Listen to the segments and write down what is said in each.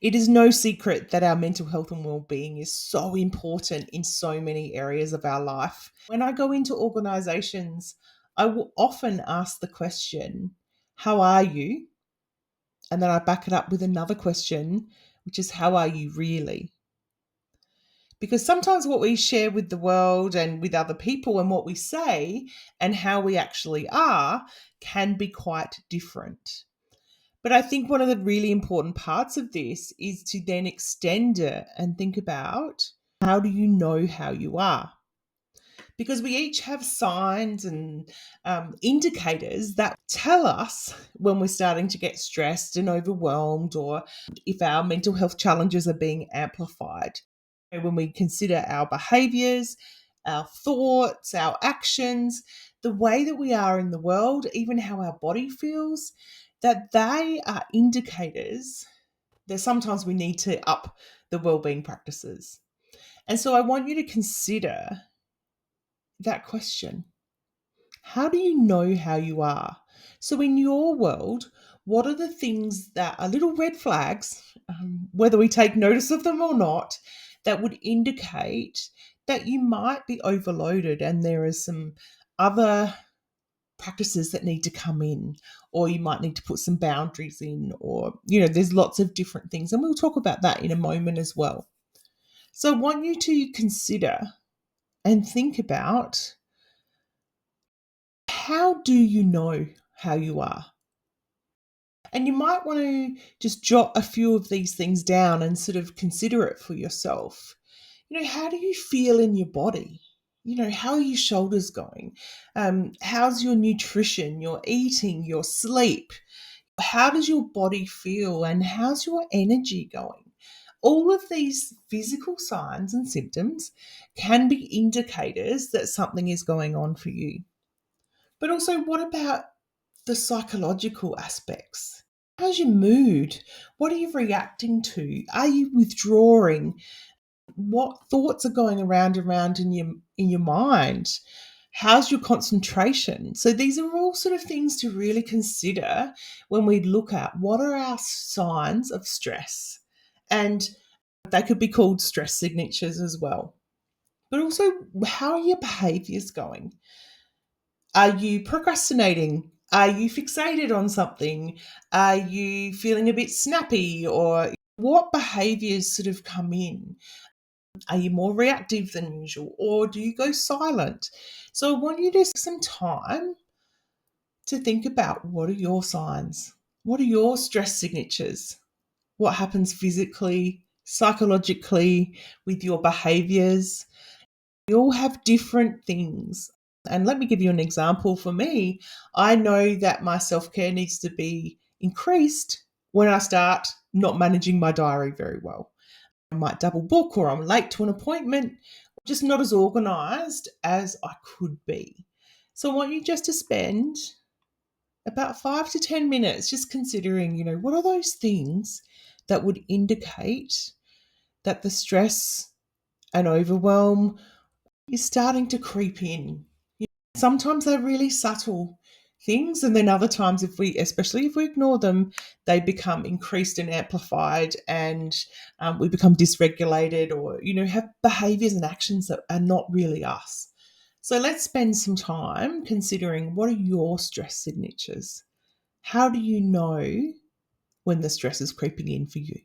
It is no secret that our mental health and well-being is so important in so many areas of our life. When I go into organizations, I will often ask the question, how are you? And then I back it up with another question, which is, how are you really? Because sometimes what we share with the world and with other people and what we say and how we actually are can be quite different. But I think one of the really important parts of this is to then extend it and think about, how do you know how you are? Because we each have signs and indicators that tell us when we're starting to get stressed and overwhelmed, or if our mental health challenges are being amplified. And when we consider our behaviors, our thoughts, our actions, the way that we are in the world, even how our body feels, that they are indicators that sometimes we need to up the wellbeing practices. And so I want you to consider that question. How do you know how you are? So, in your world, what are the things that are little red flags, whether we take notice of them or not, that would indicate that you might be overloaded and there are some other practices that need to come in, or you might need to put some boundaries in, or, there's lots of different things. And we'll talk about that in a moment as well. So, I want you to consider and think about, how do you know how you are? And you might want to just jot a few of these things down and sort of consider it for yourself. How do you feel in your body? How are your shoulders going? How's your nutrition, your eating, your sleep? How does your body feel and how's your energy going? All of these physical signs and symptoms can be indicators that something is going on for you. But also, what about the psychological aspects? How's your mood? What are you reacting to? Are you withdrawing? What thoughts are going around in your mind? How's your concentration? So these are all sort of things to really consider when we look at what are our signs of stress. And they could be called stress signatures as well. But also, how are your behaviors going? Are you procrastinating? Are you fixated on something? Are you feeling a bit snappy? Or what behaviors sort of come in? Are you more reactive than usual? Or do you go silent? So I want you to take some time to think about, what are your signs? What are your stress signatures? What happens physically, psychologically, with your behaviors? We all have different things. And let me give you an example. For me, I know that my self care needs to be increased when I start not managing my diary very well. I might double book, or I'm late to an appointment, just not as organized as I could be. So I want you just to spend about 5 to 10 minutes just considering, what are those things that would indicate that the stress and overwhelm is starting to creep in. Sometimes they're really subtle things, and then other times, especially if we ignore them, they become increased and amplified, and we become dysregulated, or have behaviors and actions that are not really us. So let's spend some time considering, what are your stress signatures? How do you know when the stress is creeping in for you?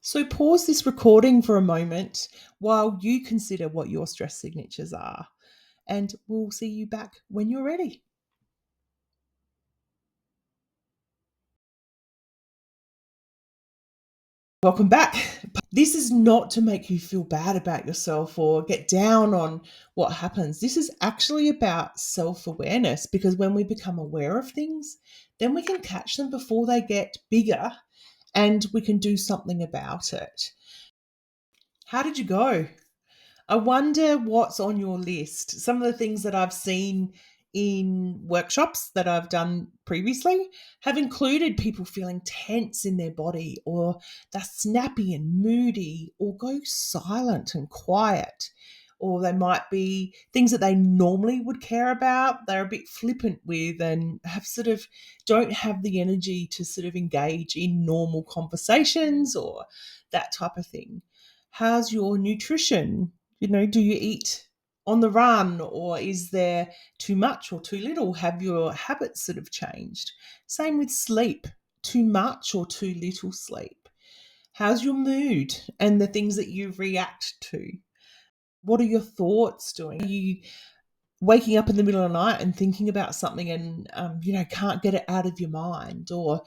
So pause this recording for a moment while you consider what your stress signatures are, and we'll see you back when you're ready. Welcome back. This is not to make you feel bad about yourself or get down on what happens. This is actually about self-awareness, because when we become aware of things, then we can catch them before they get bigger and we can do something about it. How did you go? I wonder what's on your list. Some of the things that I've seen in workshops that I've done previously have included people feeling tense in their body, or they're snappy and moody, or go silent and quiet, or they might be things that they normally would care about, they're a bit flippant with and have sort of don't have the energy to sort of engage in normal conversations or that type of thing. How's your nutrition? Do you eat on the run, or is there too much or too little? Have your habits sort of changed? Same with sleep, too much or too little sleep. How's your mood and the things that you react to? What are your thoughts doing? Are you waking up in the middle of the night and thinking about something and, can't get it out of your mind? Or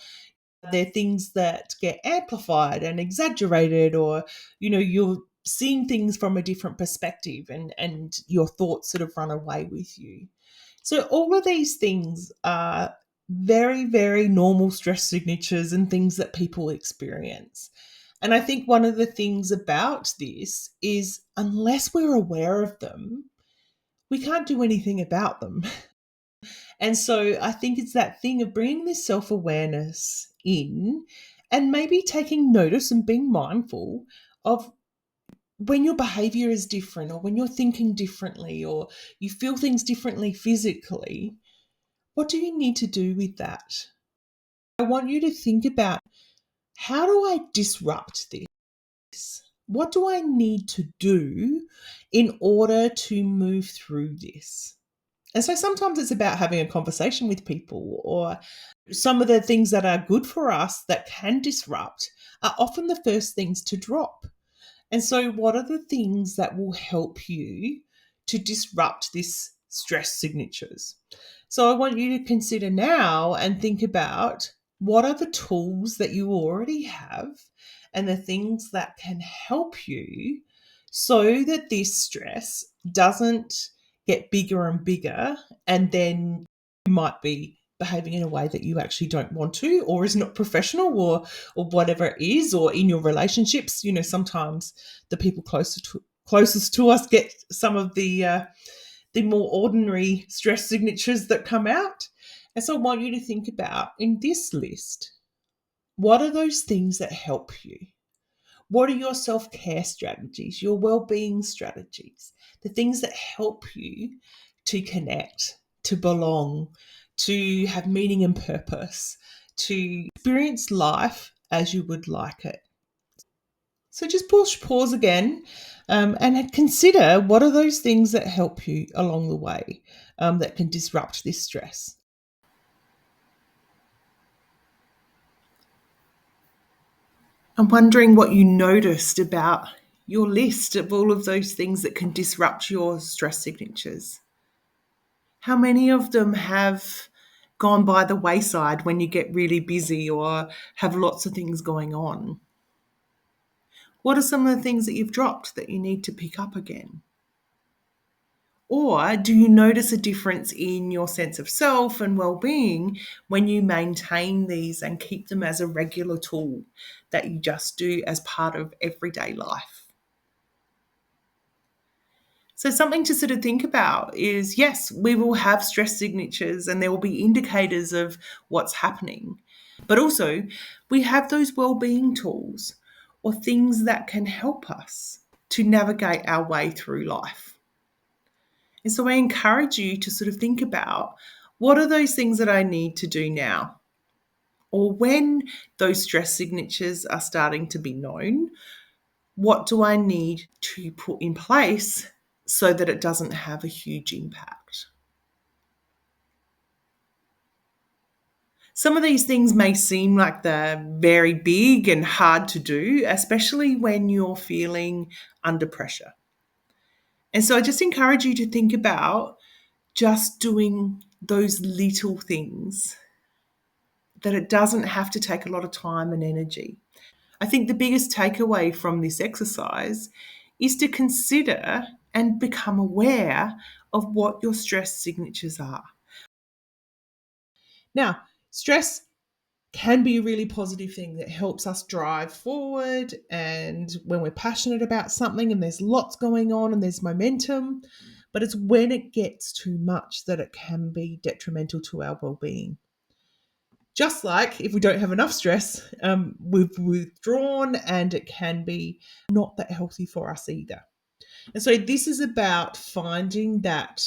are there things that get amplified and exaggerated, or, you're seeing things from a different perspective and your thoughts sort of run away with you? So all of these things are very, very normal stress signatures and things that people experience. And I think one of the things about this is unless we're aware of them, we can't do anything about them. And so I think it's that thing of bringing this self awareness in and maybe taking notice and being mindful of when your behavior is different, or when you're thinking differently, or you feel things differently physically. What do you need to do with that? I want you to think about, how do I disrupt this? What do I need to do in order to move through this? And so sometimes it's about having a conversation with people, or some of the things that are good for us that can disrupt are often the first things to drop. And so, what are the things that will help you to disrupt this stress signatures? So, I want you to consider now and think about, what are the tools that you already have and the things that can help you so that this stress doesn't get bigger and bigger, and then you might be behaving in a way that you actually don't want to, or is not professional, or whatever it is, or in your relationships. Sometimes the people closest to us get some of the more ordinary stress signatures that come out. And so I want you to think about, in this list, what are those things that help you? What are your self-care strategies, your well-being strategies, the things that help you to connect, to belong, to have meaning and purpose, to experience life as you would like it? So just pause again, and consider, what are those things that help you along the way, that can disrupt this stress. I'm wondering what you noticed about your list of all of those things that can disrupt your stress signatures. How many of them have gone by the wayside when you get really busy or have lots of things going on? What are some of the things that you've dropped that you need to pick up again? Or do you notice a difference in your sense of self and well-being when you maintain these and keep them as a regular tool that you just do as part of everyday life? So something to sort of think about is, yes, we will have stress signatures and there will be indicators of what's happening. But also, we have those well-being tools, or things that can help us to navigate our way through life. And so I encourage you to sort of think about, what are those things that I need to do now? Or when those stress signatures are starting to be known, what do I need to put in place so that it doesn't have a huge impact? Some of these things may seem like they're very big and hard to do, especially when you're feeling under pressure. And so I just encourage you to think about just doing those little things, that it doesn't have to take a lot of time and energy. I think the biggest takeaway from this exercise is to consider and become aware of what your stress signatures are. Now, stress can be a really positive thing that helps us drive forward, and when we're passionate about something and there's lots going on and there's momentum, but it's when it gets too much that it can be detrimental to our well-being. Just like if we don't have enough stress, we've withdrawn, and it can be not that healthy for us either. And so this is about finding that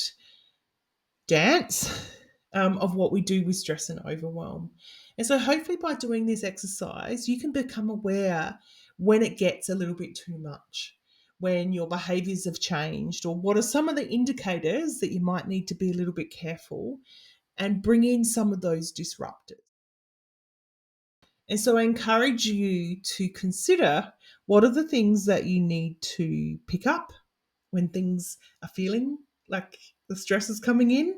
dance of what we do with stress and overwhelm. And so, hopefully, by doing this exercise, you can become aware when it gets a little bit too much, when your behaviors have changed, or what are some of the indicators that you might need to be a little bit careful and bring in some of those disruptors. And so, I encourage you to consider what are the things that you need to pick up when things are feeling like the stress is coming in.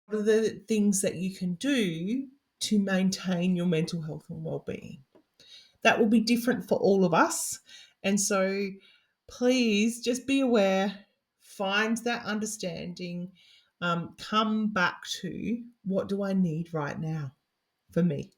What are the things that you can do to maintain your mental health and well-being? That will be different for all of us. And so please just be aware, find that understanding, come back to what do I need right now for me?